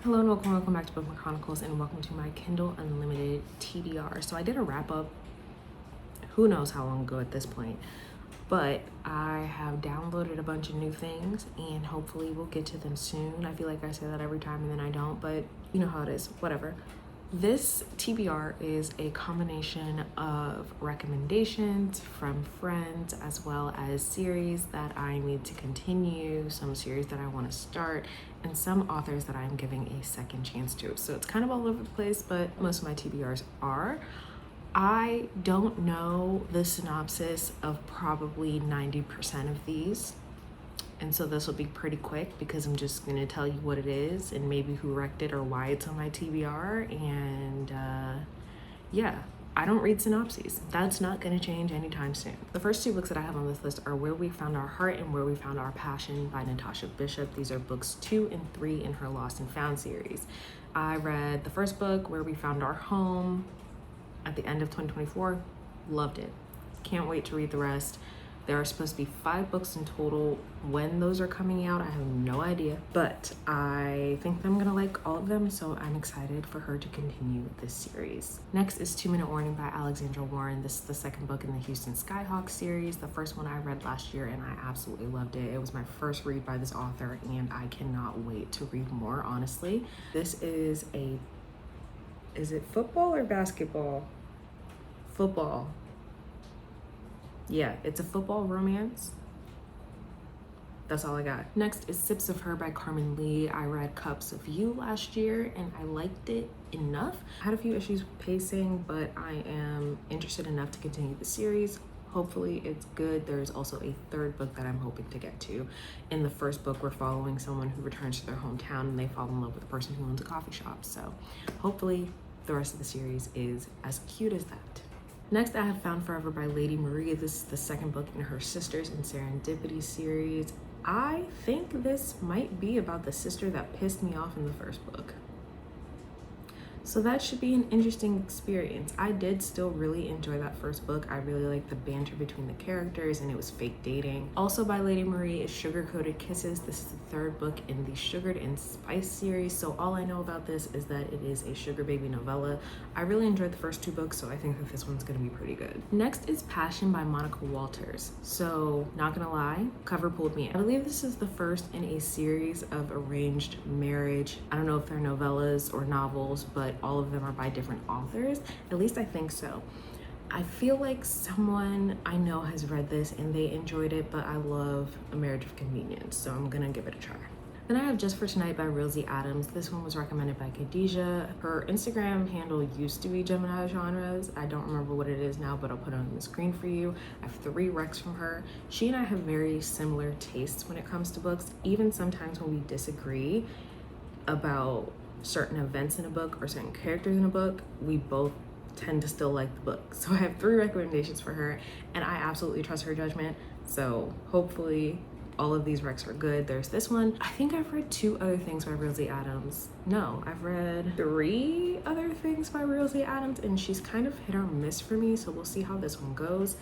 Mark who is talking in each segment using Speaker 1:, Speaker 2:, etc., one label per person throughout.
Speaker 1: Hello and welcome back to Bookmark Chronicles, and welcome to my Kindle Unlimited TBR. So I did a wrap up, who knows how long ago at this point, but I have downloaded a bunch of new things and hopefully we'll get to them soon. I feel like I say that every time and then I don't, but you know how it is, whatever. This TBR is a combination of recommendations from friends as well as series that I need to continue, some series that I want to start, and some authors that I'm giving a second chance to. So it's kind of all over the place, but most of my TBRs are. I don't know the synopsis of probably 90% of these. And so this will be pretty quick because I'm just going to tell you what it is and maybe who wrecked it or why it's on my TBR. And yeah, I don't read synopses. That's not going to change anytime soon. The first two books that I have on this list are Where We Found Our Heart and Where We Found Our Passion by Natasha Bishop. These are books 2 and 3 in her Lost and Found series. I read the first book, Where We Found Our Home, at the end of 2024. Loved it. Can't wait to read the rest. There are supposed to be 5 books in total. When those are coming out, I have no idea, but I think I'm gonna like all of them, so I'm excited for her to continue this series. Next is 2-Minute Warning by Alexandra Warren. This is the second book in the Houston Skyhawk series. The first one I read last year and I absolutely loved it. It was my first read by this author and I cannot wait to read more, honestly. This is it football or basketball? Football. Yeah, it's a football romance. That's all I got. Next is Sips of Her by Carmen Lee. I read Cups of You last year and I liked it enough. I had a few issues with pacing, but I am interested enough to continue the series. Hopefully it's good. There's also a third book that I'm hoping to get to. In the first book, we're following someone who returns to their hometown and they fall in love with the person who owns a coffee shop. So hopefully the rest of the series is as cute as that. Next, I have Found Forever by Lady Marie. This is the second book in her Sisters in Serendipity series. I think this might be about the sister that pissed me off in the first book. So that should be an interesting experience. I did still really enjoy that first book. I really liked the banter between the characters and it was fake dating. Also by Lady Marie is Sugar Coated Kisses. This is the third book in the Sugared and Spice series. So all I know about this is that it is a sugar baby novella. I really enjoyed the first 2 books, so I think that this one's gonna be pretty good. Next is Passion by Monica Walters. So not gonna lie, cover pulled me in. I believe this is the first in a series of arranged marriage. I don't know if they're novellas or novels, but all of them are by different authors. At least I think so. I feel like someone I know has read this and they enjoyed it, but I love A Marriage of Convenience, so I'm gonna give it a try. Then I have Just for Tonight by Rosie Adams. This one was recommended by Khadijah. Her Instagram handle used to be Gemini Genres. I don't remember what it is now, but I'll put it on the screen for you. I have 3 recs from her. She and I have very similar tastes when it comes to books, even sometimes when we disagree about certain events in a book or certain characters in a book, we both tend to still like the book. So I have 3 recommendations for her and I absolutely trust her judgment. So hopefully all of these recs are good. There's this one. I think I've read 2 other things by Rosie Adams. No, I've read 3 other things by Rosie Adams and she's kind of hit or miss for me. So we'll see how this one goes.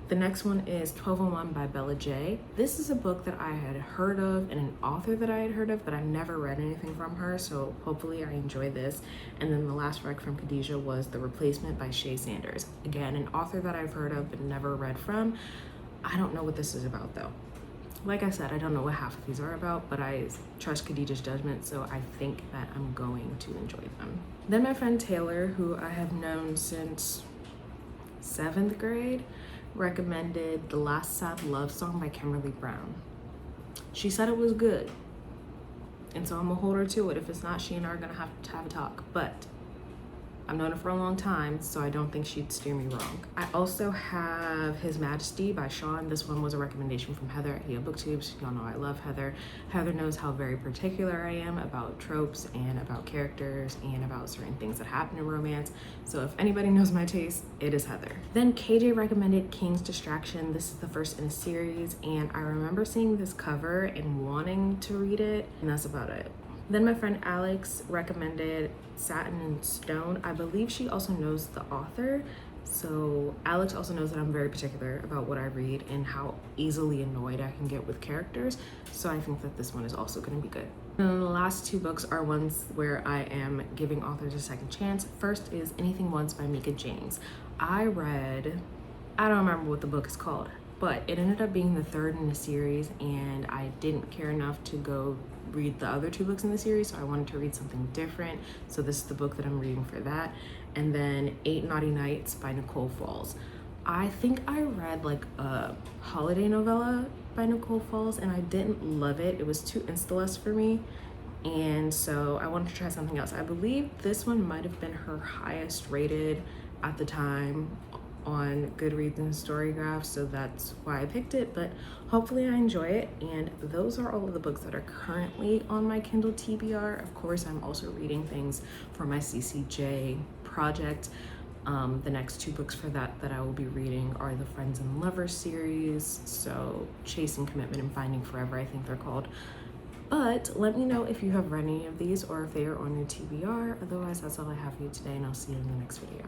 Speaker 1: The next one is 1201 by Bella J. This is a book that I had heard of and an author that I had heard of, but I've never read anything from her, so hopefully I enjoy this. And then the last rec from Khadijah was The Replacement by Shay Sanders. Again, an author that I've heard of but never read from. I don't know what this is about though. Like I said, I don't know what half of these are about, but I trust Khadijah's judgment, so I think that I'm going to enjoy them. Then my friend Taylor, who I have known since 7th grade, recommended The Last Sad Love Song by Kimberly Brown. She said it was good, and so I'm gonna hold her to it. If it's not, she and I are gonna have to have a talk, but I've known her for a long time, so I don't think she'd steer me wrong. I also have His Majesty by Sean. This one was a recommendation from Heather at Hia Booktubes. Y'all know I love Heather. Heather knows how very particular I am about tropes and about characters and about certain things that happen in romance. So if anybody knows my taste, it is Heather. Then KJ recommended King's Distraction. This is the first in a series, and I remember seeing this cover and wanting to read it, and that's about it. Then my friend Alex recommended Satin and Stone. I believe she also knows the author. So Alex also knows that I'm very particular about what I read and how easily annoyed I can get with characters. So I think that this one is also going to be good. And the last two books are ones where I am giving authors a second chance. First is Anything Once by Mika James. I don't remember what the book is called, but it ended up being the third in the series, and I didn't care enough to go read the other two books in the series, so I wanted to read something different. So this is the book that I'm reading for that. And then Eight Naughty Nights by Nicole Falls. I think I read like a holiday novella by Nicole Falls and I didn't love it. It was too insta-less for me. And so I wanted to try something else. I believe this one might have been her highest rated at the time on Goodreads and StoryGraph, so that's why I picked it, but hopefully I enjoy it. And those are all of the books that are currently on my Kindle TBR. Of course, I'm also reading things for my CCJ project. The next two books for that I will be reading are the Friends and Lovers series, so Chasing Commitment and Finding Forever, I think they're called. But let me know if you have read any of these or if they are on your TBR. Otherwise, that's all I have for you today, and I'll see you in the next video.